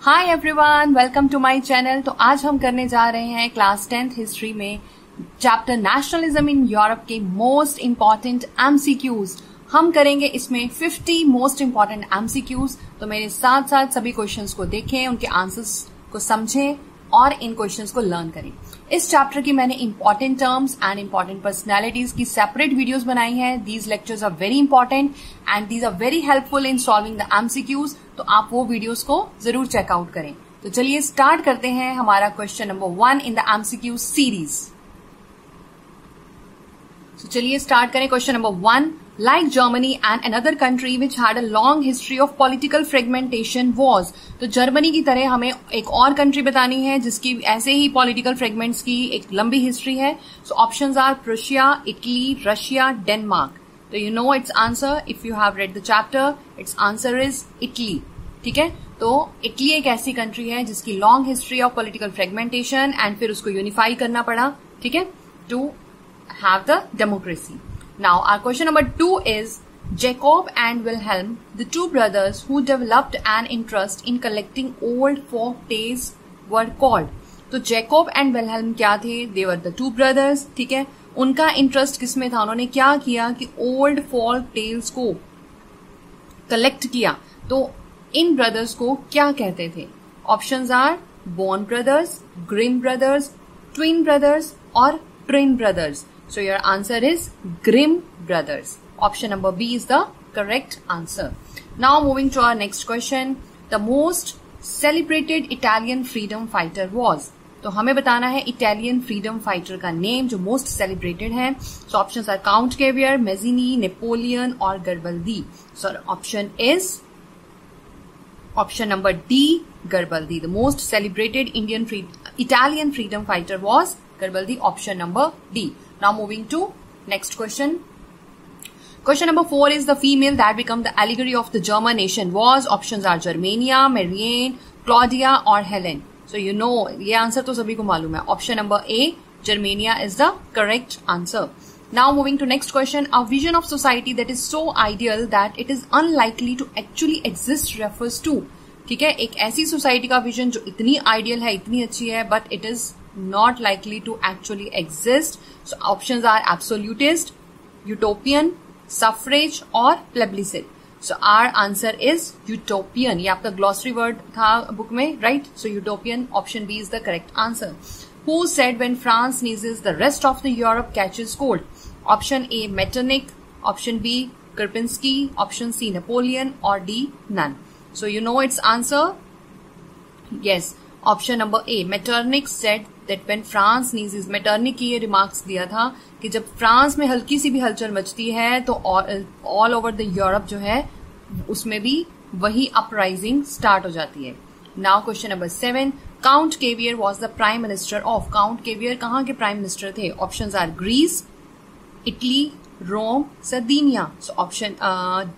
Hi everyone, welcome to my channel. तो आज हम करने जा रहे हैं क्लास 10th हिस्ट्री में चैप्टर नेशनलिज्म इन यूरोप के मोस्ट इंपॉर्टेंट एमसीक्यूज। हम करेंगे इसमें 50 मोस्ट इंपॉर्टेंट एमसीक्यूज। तो मेरे साथ साथ सभी क्वेश्चंस को देखें, उनके आंसर्स को समझें और इन क्वेश्चंस को लर्न करें। इस चैप्टर की मैंने important terms and important personalities की सेपरेट वीडियोस बनाई हैं। These lectures are very important and these are very helpful in solving the MCQs. तो आप वो वीडियोस को जरूर चेकआउट करें। तो चलिए स्टार्ट करते हैं हमारा question number 1 in the MCQ series. तो चलिए स्टार्ट करें question number 1। Like Germany and another country which had a long history of political fragmentation was। तो जर्मनी की तरह हमें एक और कंट्री बतानी है जिसकी ऐसे ही पॉलिटिकल फ्रेगमेंट्स की एक लंबी हिस्ट्री है। So options are Prussia, Italy, Russia, Denmark. तो you know it's answer if you have read the chapter. It's answer is Italy. ठीक है, तो इटली एक ऐसी कंट्री है जिसकी long history of political fragmentation and फिर उसको यूनिफाई करना पड़ा, ठीक है, to have the democracy. Now our question number 2 is Jacob and Wilhelm, the two brothers who developed an interest in collecting old folk tales were called। तो Jacob and Wilhelm क्या थे? They were the two brothers, ठीक है। उनका interest किसमें था? उन्होंने क्या किया कि ओल्ड फोल्क टेल्स को कलेक्ट किया। तो इन ब्रदर्स को क्या कहते थे? Options are born brothers, Grimm brothers, twin brothers और twin brothers. So your answer is Grimm brothers. Option number B is the correct answer. Now moving to our next question. The most celebrated Italian freedom fighter was। तो हमें बताना है Italian freedom fighter का name जो most celebrated है। So options are Count Cavour, Mazzini, Napoleon और Garibaldi. So option is option number D, Garibaldi. The most celebrated Italian freedom fighter was Garibaldi। Option number D. Now moving to next question. Question number 4 is the female that became the allegory of the German nation was। options are Germania, Marianne, Claudia और Helen। So you know ये answer तो सभी को मालूम है। Option number A, Germania is the correct answer। Now moving to next question. A vision of society that is so ideal that it is unlikely to actually exist refers to। ठीक है, एक ऐसी society का vision जो इतनी ideal है, इतनी अच्छी है, but it is not likely to actually exist। So options are absolutist, utopian, suffrage और plebiscite। So our answer is utopian। ये आपका glossary word था बुक में, right? So utopian, option B is the correct answer। Who said when France sneezes the rest of the Europe catches cold? Option A Metternich, option B Krupinski, option C Napoleon और D none। So you know its answer? Yes, option number A Metternich said that when France sneezes। Metternich की ये remarks दिया था कि जब France में हल्की सी भी हलचल मचती है तो ऑल ओवर द यूरोप जो है उसमें भी वही अपराइजिंग स्टार्ट हो जाती है। Now question number 7। Count Cavour was the prime minister of. Count Cavour कहाँ के प्राइम मिनिस्टर थे? Options are Greece, Italy, Rome, Sardinia. So option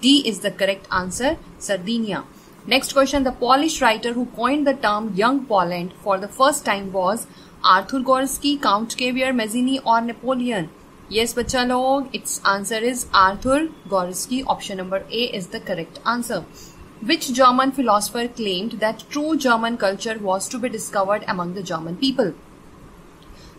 D is the correct answer, Sardinia. Next question. The Polish writer who coined the term Young Poland for the first time was Arthur Gorski, Count Kevier, Mazzini और Napoleon। Yes बच्चा लोग, its answer is Arthur Gorski। Option number A is the correct answer। Which German philosopher claimed that true German culture was to be discovered among the German people?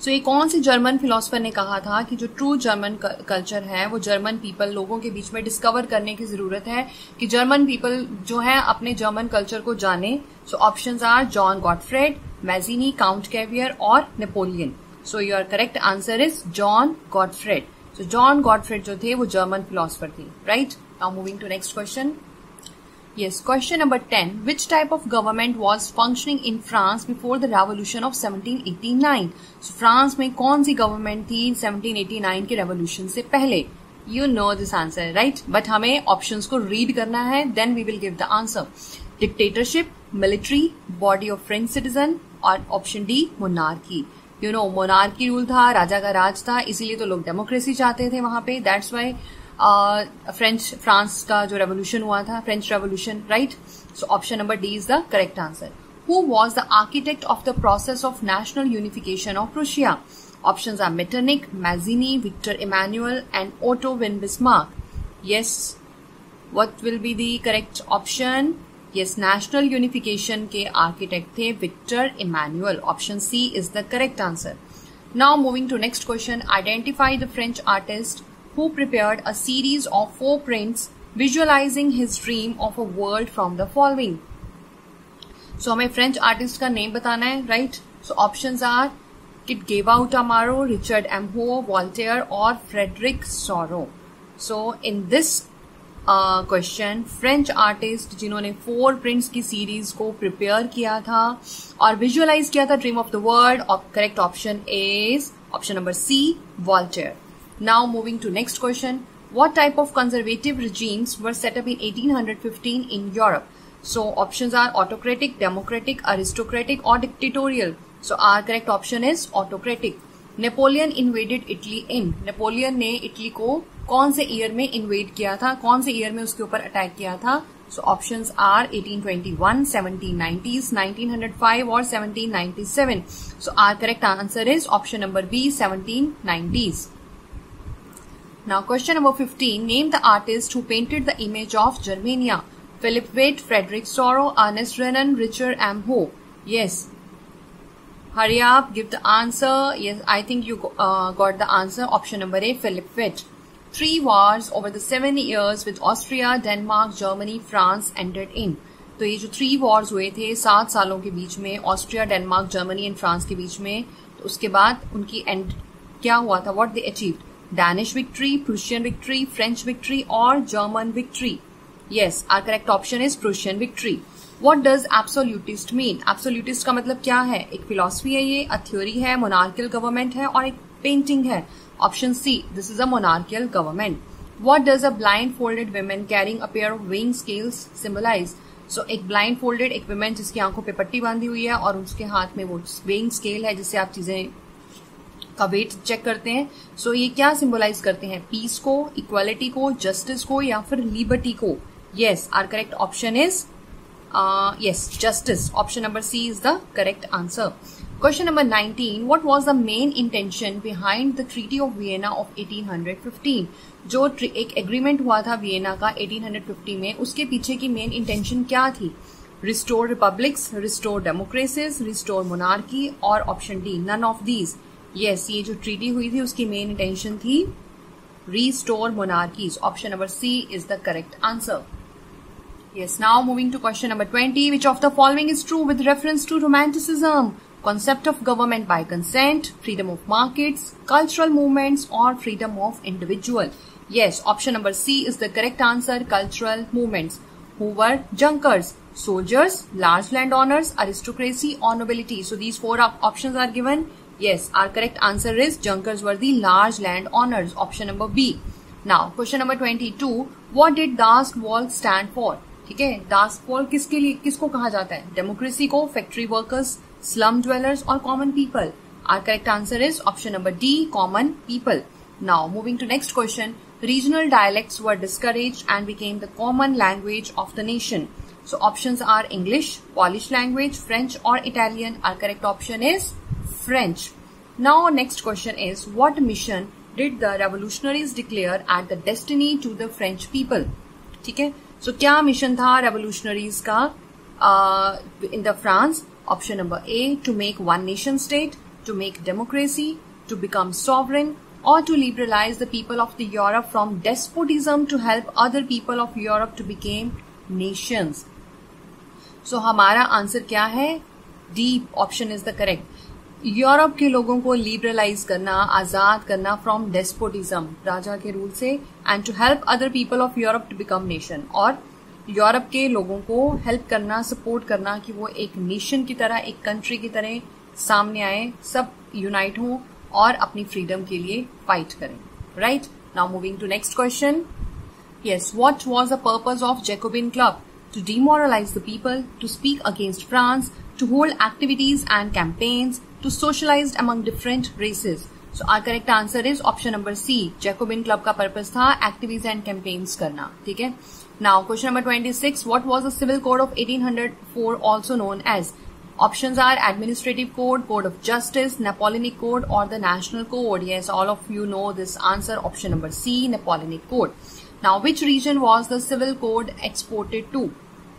So ये कौन से German philosopher ने कहा था कि जो true German culture है वो जर्मन पीपल लोगों के बीच में डिस्कवर करने की जरूरत है कि जर्मन पीपल जो है अपने जर्मन कल्चर को जाने। So options are John Gottfried, Mazzini, Count Cavour और Napoleon. So your correct answer is John Gottfried. So John Gottfried जो थे वो जर्मन फिलोसफर थे, right. Now moving to next question. Yes, question number 10. Which type of government was functioning in France before the revolution of 1789? So France में कौन सी government थी 1789 के revolution से पहले? You know this answer, right? But हमें options को read करना है, then we will give the answer। Dictatorship, military, body of French citizen और option D monarchy। You know monarchy rule था, राजा का राज था, इसीलिए तो लोग डेमोक्रेसी चाहते थे वहां पे। That's why फ्रांस का जो रेवोल्यूशन हुआ था, French revolution, right. So option number D is the correct answer. Who was the architect of the process of national unification of Prussia? Options are Metternich, Mazzini, Victor Emmanuel and Otto von Bismarck. Yes, what will be the correct option? Yes, national unification के architect थे Victor Emmanuel. Option C is the correct answer. Now moving to next question. Identify the French artist who prepared a series of 4 prints visualizing his dream of a world from the following. So हमें French artist का name बताना है, right? So options are Kitagawa Utamaro, Richard M Hoe, Voltaire और Frederic Sorrieu. So in this question French artist जिन्होंने 4 prints की series को prepare किया था और विजुअलाइज किया था dream of the world, correct option is option number C, Voltaire. Now moving to next question. What type of conservative regimes were set up in 1815 in Europe? So options are autocratic, democratic, aristocratic or dictatorial. So our correct option is autocratic. Napoleon invaded Italy in. Napoleon ने Italy को कौन से year में invade किया था, कौन से year में उसके ऊपर अटैक किया था? So options are 1821, 1790s, 1905 or 1797. So our correct answer is option number B, 1790s. Now question number 15. Name the artist who painted the image of Germania. Philip Witt, Frederick Sorrow, Ernest Renan, Richard M. Ho. Yes. Hurry up, give the answer. Yes, I think you got the answer. Option number A, Philip Witt. 3 wars over the 7 years with Austria, Denmark, Germany, France ended in. तो ये जो 3 wars हुए थे 7 सालों के बीच में, Austria, Denmark, Germany and France के बीच में, तो उसके बाद उनकी एंड क्या हुआ था? What they achieved? Danish victory, Prussian victory, French victory or German victory? Yes, our correct option is Prussian victory. What does absolutist mean? Absolutist का मतलब क्या है? एक philosophy है ये, a theory है, monarchical government है और एक painting है. Option C, this is a monarchical government. What does a blindfolded woman carrying a pair of weighing scales symbolize? So एक blindfolded एक woman जिसकी आंखों पे पट्टी बांधी हुई है और उसके हाथ में वो weighing scale है जिससे आप चीजें का वेट चेक करते हैं. सो ये क्या सिंबलाइज करते हैं? पीस को, इक्वालिटी को, जस्टिस को या फिर लिबर्टी को? Yes, our correct option is yes, justice. Option number C is the correct answer. Question number 19. What was the main intention behind the treaty of Vienna of 1815? जो एक agreement हुआ था Vienna का 1850 में, उसके पीछे की मेन इंटेंशन क्या थी? Restore republics, restore democracies, restore monarchy और option D, none of these. Yes, ये जो ट्रीटी हुई थी उसकी मेन इंटेंशन थी restore monarchies. Option number C is the correct answer. Yes, now moving to question number 20. Which of the following is true with reference to romanticism? Concept of government by consent, freedom of markets, cultural movements और freedom of individual? Yes, option number C is the correct answer, cultural movements. Who were junkers? Soldiers, large landowners, aristocracy or nobility? So these 4 options are given. Yes, our correct answer is Junkers were the large landowners. Option number B. Now, question number 22. What did Das Wall stand for? ठीक है, Das Wall किसके लिए, किसको कहा जाता है? Democracy को, factory workers, slum dwellers और common people? Our correct answer is option number D, common people. Now, moving to next question. Regional dialects were discouraged and became the common language of the nation. So options are English, Polish language, French or Italian. Our correct option is French. Now next question is, what mission did the revolutionaries declare at the destiny to the French people? ठीक है, so क्या mission था revolutionaries का in the France? Option number A, to make one nation state, to make democracy, to become sovereign or to liberalize the people of the Europe from despotism to help other people of Europe to become nations. So हमारा answer क्या है? D option is the correct. Europe के लोगों को liberalise करना, आजाद करना from despotism, राजा के rule से, and to help other people of Europe to become nation. और यूरोप के लोगों को हेल्प करना, सपोर्ट करना कि वो एक नेशन की तरह, एक कंट्री की तरह सामने आए, सब यूनाइट हों और अपनी फ्रीडम के लिए फाइट करें. Right, now moving to next question. Yes, what was the purpose of Jacobin club? To demoralize the people, to speak against France, to hold activities and campaigns, to socialize among different races. So our correct answer is option number C. Jacobin Club का purpose था activities and campaigns करना. ठीक है. Now question number 26. What was the Civil Code of 1804 also known as? Options are Administrative Code, Code of Justice, Napoleonic Code or the National Code. Yes, all of you know this answer. Option number C, Napoleonic Code. Now, which region was the Civil Code exported to?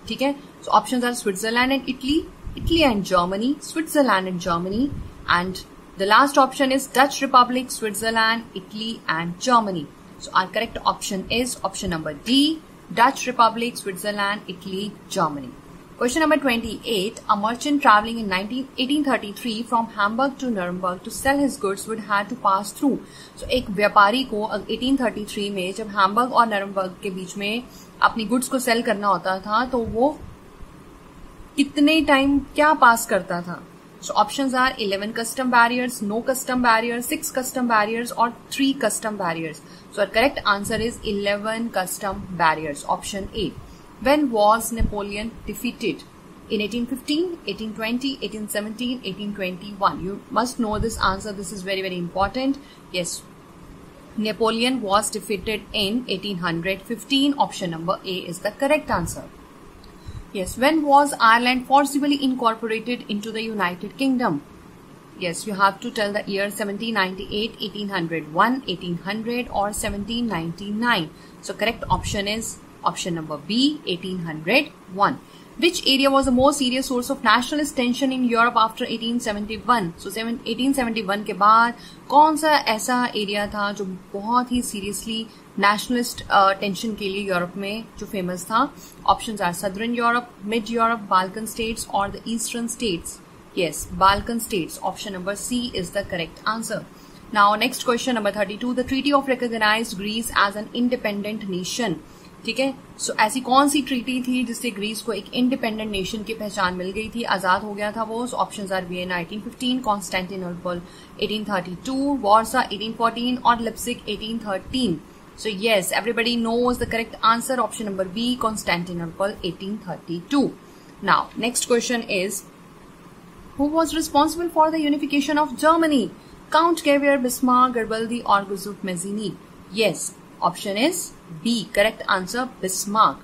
ठीक है. So options are Switzerland and Italy, Italy and Germany, Switzerland and Germany, and the last option is Dutch Republic, Switzerland, Italy and Germany. So our correct option is option number D, Dutch Republic, Switzerland, Italy, Germany. Question number 28. A merchant traveling in 1833 from Hamburg to Nuremberg to sell his goods would have to pass through. So एक व्यापारी को 1833 में जब Hamburg और नरमबर्ग के बीच में अपनी goods को सेल करना होता था तो वो कितने टाइम क्या पास करता था? So options are 11 custom barriers, no custom barriers, 6 custom barriers or 3 custom barriers. So our correct answer is 11 custom barriers. Option A. When was Napoleon defeated? In 1815, 1820, 1817, 1821. You must know this answer. This is very, very important. Yes. Napoleon was defeated in 1815. Option number A is the correct answer. Yes. When was Ireland forcibly incorporated into the United Kingdom? Yes, you have to tell the year 1798, 1801, 1800 or 1799. So correct option is option number B, 1801. Which area was the most serious source of nationalist tension in Europe after 1871? So 1871 के बाद कौन सा ऐसा area था जो बहुत ही seriously nationalist tension के लिए यूरोप में जो फेमस था? Options are southern Europe, mid Europe, Balkan states और the eastern states. Yes, Balkan states. Option number C is the correct answer. Now next question number 32. The Treaty of recognized Greece as an independent nation. ठीक है. सो ऐसी कौन सी treaty थी जिससे Greece को एक independent nation की पहचान मिल गई थी, आजाद हो गया था वो? Options are Vienna 1815, Constantinople 1832, Warsaw 1814 और लिप्सिक 1813. So yes, everybody knows the correct answer. Option number B, Constantinople 1832. Now next question is, who was responsible for the unification of Germany? Count Xavier, Bismarck, Garibaldi or Giuseppe Mazzini? Yes, option is B, correct answer, Bismarck.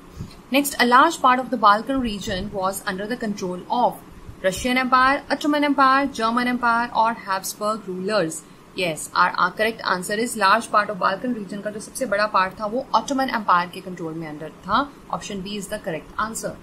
Next, a large part of the Balkan region was under the control of Russian Empire, Ottoman Empire, German Empire or Habsburg rulers. Yes, our correct answer is large part of Balkan region का जो सबसे बड़ा part था वो Ottoman Empire के control में under था. Option B is the correct answer.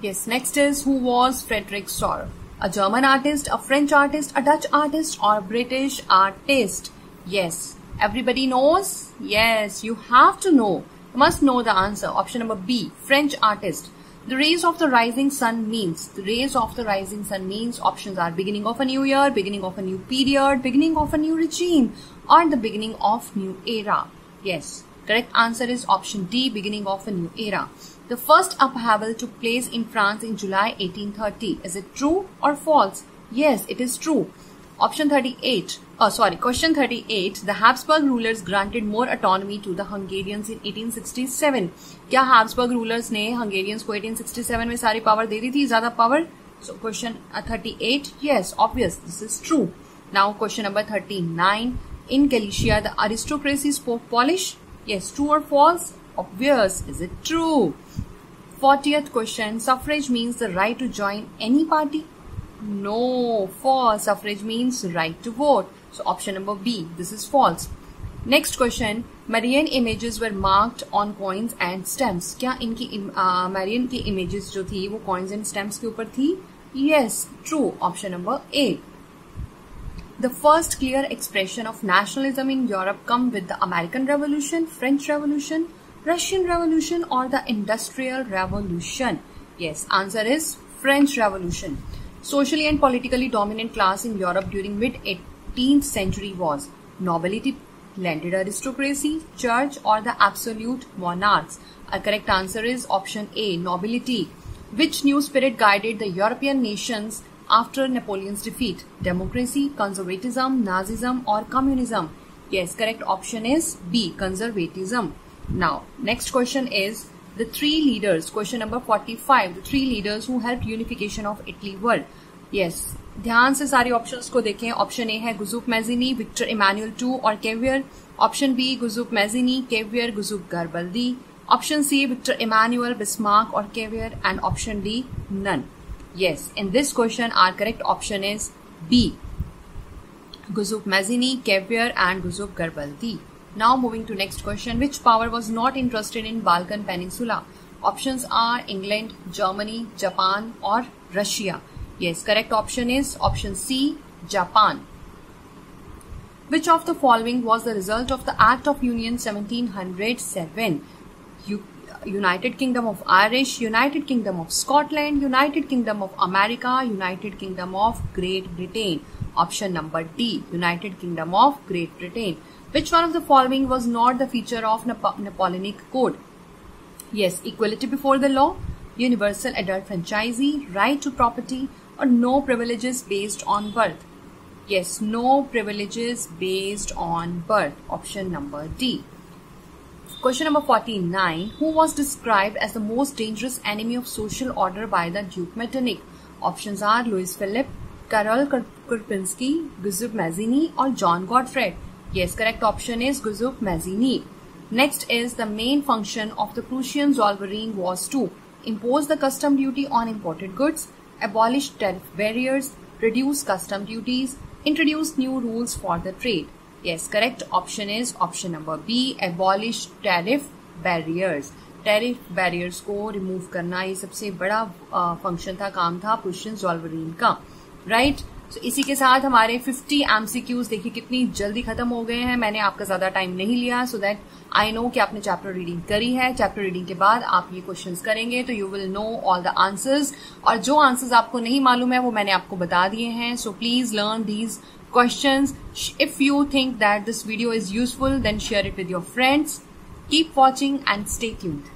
Yes, next is, who was Frederick Sorrow? A German artist, a French artist, a Dutch artist or a British artist? Yes, everybody knows? Yes, you have to know. You must know the answer. Option number B, French artist. The rays of the rising sun means. The rays of the rising sun means. Options are beginning of a new year, beginning of a new period, beginning of a new regime or the beginning of new era. Yes, correct answer is option D, beginning of a new era. The first upheaval took place in France in July 1830. Is it true or false? Yes, it is true. Option 38. Question 38. The Habsburg rulers granted more autonomy to the Hungarians in 1867. क्या Habsburg rulers ने Hungarians को 1867 में सारी power दे दी थी, ज्यादा power? So question 38. Yes, obvious. This is true. Now question number 39. In Galicia, the aristocracy spoke Polish. Yes, true or false? Obvious. Is it true? 40th question. Suffrage means the right to join any party? No, false. Suffrage means right to vote. So option number B. This is false. Next question. Marian images were marked on coins and stamps. क्या इनकी Marian की images जो थी वो coins and stamps के ऊपर थी? Yes, true. Option number A. The first clear expression of nationalism in Europe come with the American Revolution, French Revolution, Russian Revolution or the Industrial Revolution? Yes, answer is French Revolution. Socially and politically dominant class in Europe during mid-18th century was nobility, landed aristocracy, church or the absolute monarchs? A correct answer is option A, nobility. Which new spirit guided the European nations after Napoleon's defeat? Democracy, conservatism, Nazism or communism? Yes, correct option is B, conservatism. Now, next question is the three leaders. Question number 45. The three leaders who helped unification of Italy were. Yes, ध्यान से सारे options को देखें. Option A है Giuseppe Mazzini, Victor Emmanuel two और Cavour. Option B Giuseppe Mazzini, Cavour, Giuseppe Garibaldi. Option C Victor Emmanuel, Bismarck और Cavour. And option D none. Yes, in this question our correct option is B, Giuseppe Mazzini, Kevier and Giuseppe Garibaldi. Now moving to next question. Which power was not interested in Balkan Peninsula? Options are England, Germany, Japan or Russia. Yes, correct option is option C, Japan. Which of the following was the result of the Act of Union 1707? United Kingdom of Irish, United Kingdom of Scotland, United Kingdom of America, United Kingdom of Great Britain. Option number D, United Kingdom of Great Britain. Which one of the following was not the feature of Napoleonic Code? Yes, equality before the law, universal adult franchisee, right to property, or no privileges based on birth. Yes, no privileges based on birth. Option number D. Question number 49. Who was described as the most dangerous enemy of social order by the Duke Metternich? Options are Louis Philippe, Karol Krupinski, Giuseppe Mazzini or John Gottfried. Yes, correct option is Giuseppe Mazzini. Next is the main function of the Prussian Zollverein was to impose the custom duty on imported goods, abolish tariff barriers, reduce custom duties, introduce new rules for the trade. Yes, correct option is option number B, abolish tariff barriers. Tariff barriers को remove करना ये सबसे बड़ा function था, काम था Prussian ज़ोल्वेरीन का, right. सो इसी के साथ हमारे 50 एमसीक्यूज देखिए कितनी जल्दी खत्म हो गए हैं। मैंने आपका ज्यादा टाइम नहीं लिया सो दैट आई नो कि आपने चैप्टर रीडिंग करी है। चैप्टर रीडिंग के बाद आप ये क्वेश्चंस करेंगे तो you will know all the answers, और जो आंसर्स आपको नहीं मालूम है वो मैंने आपको बता दिए हैं। So please learn these questions. If you think that this video is useful, then share it with your friends. Keep watching and stay tuned.